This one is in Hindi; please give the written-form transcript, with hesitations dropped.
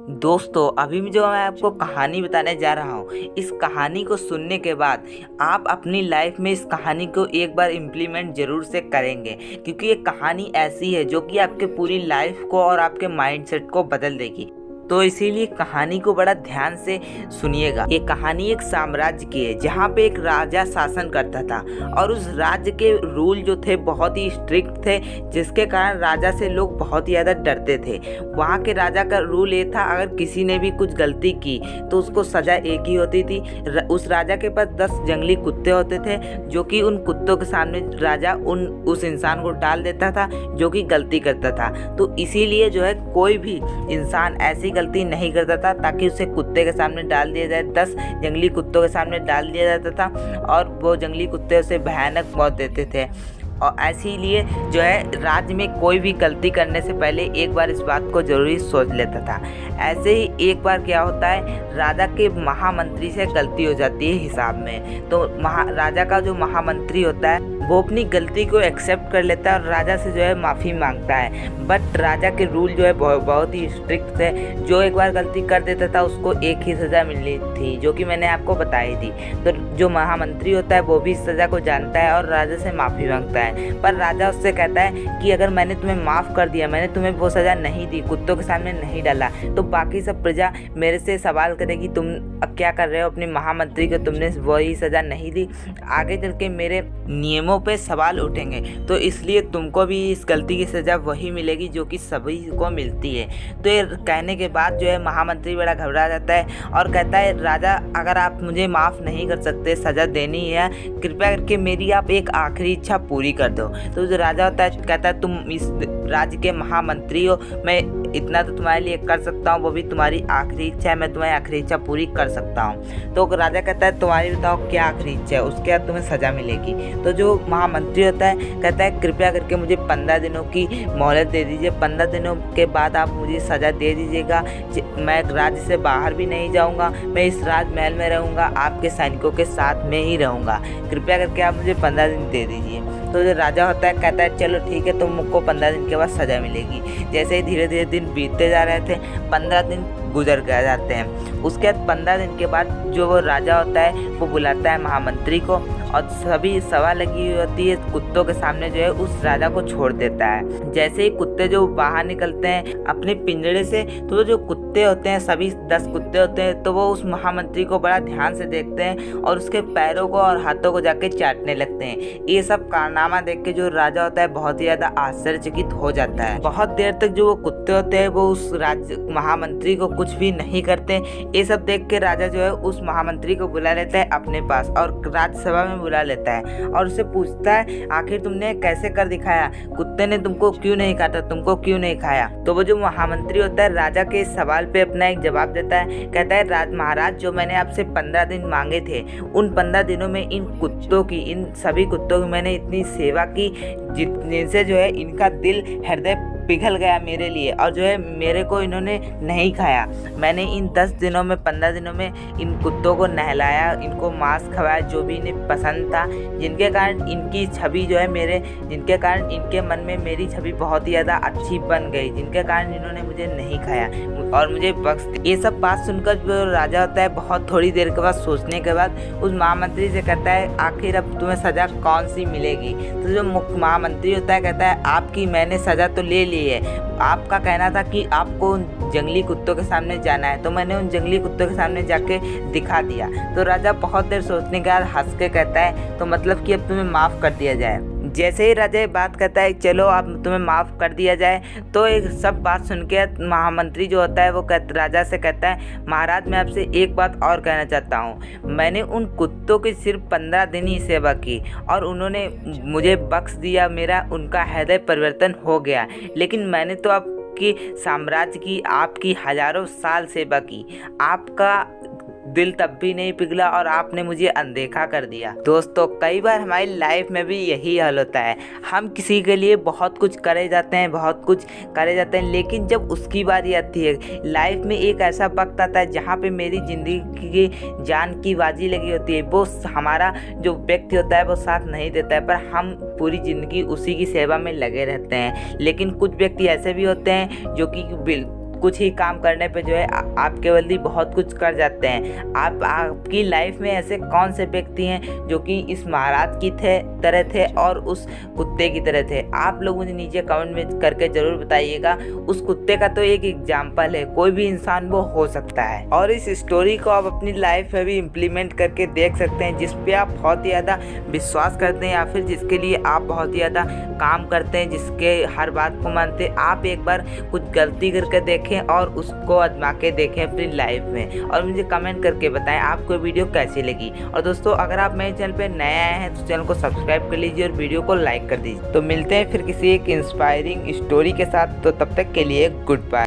दोस्तों अभी जो मैं आपको कहानी बताने जा रहा हूँ, इस कहानी को सुनने के बाद आप अपनी लाइफ में इस कहानी को एक बार इम्प्लीमेंट ज़रूर से करेंगे, क्योंकि ये कहानी ऐसी है जो कि आपके पूरी लाइफ को और आपके माइंडसेट को बदल देगी। तो इसीलिए कहानी को बड़ा ध्यान से सुनिएगा। ये कहानी एक साम्राज्य की है जहाँ पे एक राजा शासन करता था और उस राज्य के रूल जो थे बहुत ही स्ट्रिक्ट थे, जिसके कारण राजा से लोग बहुत ही ज़्यादा डरते थे। वहाँ के राजा का रूल ये था, अगर किसी ने भी कुछ गलती की तो उसको सज़ा एक ही होती थी। उस राजा के पास 10 जंगली कुत्ते होते थे, जो कि उन कुत्तों के सामने राजा उस इंसान को डाल देता था जो कि गलती करता था। तो इसीलिए जो है कोई भी इंसान ऐसी गलती नहीं करता था ताकि उसे कुत्ते के सामने डाल दिया जाए, 10 जंगली कुत्तों के सामने डाल दिया जाता था और वो जंगली कुत्ते उसे भयानक मौत देते थे। और इसीलिए जो है राज्य में कोई भी गलती करने से पहले एक बार इस बात को जरूरी सोच लेता था। ऐसे ही एक बार क्या होता है, राजा के महामंत्री से गलती हो जाती है हिसाब में। तो राजा का जो महामंत्री होता है वो अपनी गलती को एक्सेप्ट कर लेता है और राजा से जो है माफ़ी मांगता है। बट राजा के रूल जो है बहुत ही स्ट्रिक्ट थे। जो एक बार गलती कर देता था उसको एक ही सज़ा मिलनी थी, जो कि मैंने आपको बताई थी। तो जो महामंत्री होता है वो भी इस सज़ा को जानता है और राजा से माफ़ी मांगता है। पर राजा उससे कहता है कि अगर मैंने तुम्हें माफ़ कर दिया, मैंने तुम्हें वो सज़ा नहीं दी, कुत्तों के सामने नहीं डाला, तो बाकी सब प्रजा मेरे से सवाल करेगी तुम अब क्या कर रहे हो, अपने महामंत्री को तुमने वही सज़ा नहीं दी, आगे चल के मेरे नियमों पे सवाल उठेंगे। तो इसलिए तुमको भी इस गलती की सज़ा वही मिलेगी जो कि सभी को मिलती है। तो ये कहने के बाद जो है महामंत्री बड़ा घबरा जाता है और कहता है, राजा अगर आप मुझे माफ़ नहीं कर सकते, सज़ा देनी है, कृपया करके मेरी आप एक आखिरी इच्छा पूरी कर दो। तो जो राजा होता है कहता है, तुम इस राज्य के महामंत्री हो, मैं इतना तो तुम्हारे लिए कर सकता हूँ, वो भी तुम्हारी आखिरी इच्छा है, मैं तुम्हारी आखिरी इच्छा पूरी कर सकता हूँ। तो राजा कहता है, तुम्हारी बताओ क्या आखिरी इच्छा है, उसके बाद तुम्हें सज़ा मिलेगी। तो जो महामंत्री होता है कहता है, कृपया करके मुझे 15 दिनों की मोहलत दे दीजिए, 15 दिनों के बाद आप मुझे सज़ा दे दीजिएगा। मैं राज्य से बाहर भी नहीं जाऊँगा, मैं इस राजमहल में रहूँगा, आपके सैनिकों के साथ में ही रहूँगा, कृपया करके आप मुझे 15 दिन दे दीजिए। तो जो राजा होता है कहता है, चलो ठीक है, तुमको 15 दिन के बाद सज़ा मिलेगी। जैसे ही धीरे धीरे दिन बीतते जा रहे थे, 15 दिन गुजर गए जाते हैं। उसके बाद 15 दिन के बाद जो वो राजा होता है वो बुलाता है महामंत्री को और सभी सभा लगी हुई होती है, कुत्तों के सामने जो है उस राजा को छोड़ देता है। जैसे ही कुत्ते जो बाहर निकलते हैं अपने पिंजड़े से, तो जो कुत्ते होते हैं, सभी 10 कुत्ते होते हैं, तो वो उस महामंत्री को बड़ा ध्यान से देखते हैं और उसके पैरों को और हाथों को जाके चाटने लगते हैं। ये सब कारनामा देख के जो राजा होता है बहुत ही ज़्यादा आश्चर्यचकित हो जाता है। बहुत देर तक जो वो कुत्ते होते हैं वो उस महामंत्री को कुछ भी नहीं करते। ये सब देख के राजा जो है उस महामंत्री को बुला लेता है अपने पास और राज्यसभा में बुला लेता है और उससे पूछता है, आखिर तुमने कैसे कर दिखाया, कुत्ते ने तुमको क्यों नहीं काटा, तुमको क्यों नहीं खाया। तो वो जो महामंत्री होता है राजा के इस सवाल पे अपना एक जवाब देता है। कहता है, महाराज जो मैंने आपसे 15 दिन मांगे थे, उन 15 दिनों में इन कुत्तों की, इन सभी कुत्तों की मैंने इतनी सेवा की जिनसे जो है इनका दिल हृदय पिघल गया मेरे लिए, और जो है मेरे को इन्होंने नहीं खाया। मैंने इन 10 दिनों में, 15 दिनों में इन कुत्तों को नहलाया, इनको मांस खवाया जो भी इन्हें पसंद था, जिनके कारण इनकी छवि जो है जिनके कारण इनके मन में मेरी छवि बहुत ही ज़्यादा अच्छी बन गई, जिनके कारण इन्होंने मुझे नहीं खाया और मुझे बख्श। ये सब बात सुनकर जो राजा होता है बहुत थोड़ी देर के बाद सोचने के बाद उस महामंत्री से कहता है, आखिर अब तुम्हें सज़ा कौन सी मिलेगी। तो जो मुख्य महामंत्री होता है कहता है, आपकी मैंने सज़ा तो ले ली है, आपका कहना था कि आपको उन जंगली कुत्तों के सामने जाना है, तो मैंने उन जंगली कुत्तों के सामने जाके दिखा दिया। तो राजा बहुत देर सोचने के बाद हंस के कहता है, तो मतलब कि अब तुम्हें माफ़ कर दिया जाए। जैसे ही राजा ये बात कहता है, चलो अब तुम्हें माफ़ कर दिया जाए, तो एक सब बात सुन के महामंत्री जो होता है वो राजा से कहता है, महाराज मैं आपसे एक बात और कहना चाहता हूँ, मैंने उन कुत्तों की सिर्फ 15 दिन ही सेवा की और उन्होंने मुझे बख्श दिया, मेरा उनका हृदय परिवर्तन हो गया, लेकिन मैंने तो आपकी साम्राज्य की, आपकी हजारों साल सेवा की, आपका दिल तब भी नहीं पिघला और आपने मुझे अनदेखा कर दिया। दोस्तों कई बार हमारी लाइफ में भी यही हाल होता है, हम किसी के लिए बहुत कुछ करे जाते हैं, बहुत कुछ करे जाते हैं, लेकिन जब उसकी बारी आती है, लाइफ में एक ऐसा वक्त आता है जहाँ पे मेरी ज़िंदगी की जान की बाजी लगी होती है, वो हमारा जो व्यक्ति होता है वो साथ नहीं देता है, पर हम पूरी ज़िंदगी उसी की सेवा में लगे रहते हैं। लेकिन कुछ व्यक्ति ऐसे भी होते हैं जो कि कुछ ही काम करने पे जो है आप केवल ही बहुत कुछ कर जाते हैं। आपकी लाइफ में ऐसे कौन से व्यक्ति हैं जो कि इस महाराज की तरह थे और उस कुत्ते की तरह थे? आप लोग मुझे नीचे कमेंट में करके जरूर बताइएगा। उस कुत्ते का तो एक एग्जाम्पल है, कोई भी इंसान वो हो सकता है। और इस स्टोरी को आप अपनी लाइफ में भी इम्प्लीमेंट करके देख सकते हैं, जिस पे आप बहुत ही ज़्यादा विश्वास करते हैं या फिर जिसके लिए आप बहुत ही ज़्यादा काम करते हैं, जिसके हर बात को मानते हैं। आप एक बार कुछ गलती करके देखें और उसको आजमा के देखें अपनी लाइफ में, और मुझे कमेंट करके बताएं आपको वीडियो कैसी लगी। और दोस्तों, अगर आप मेरे चैनल पे नए आए हैं तो चैनल को सब्सक्राइब कर लीजिए और वीडियो को लाइक कर दीजिए। तो मिलते हैं फिर किसी एक इंस्पायरिंग स्टोरी के साथ, तो तब तक के लिए गुड बाय।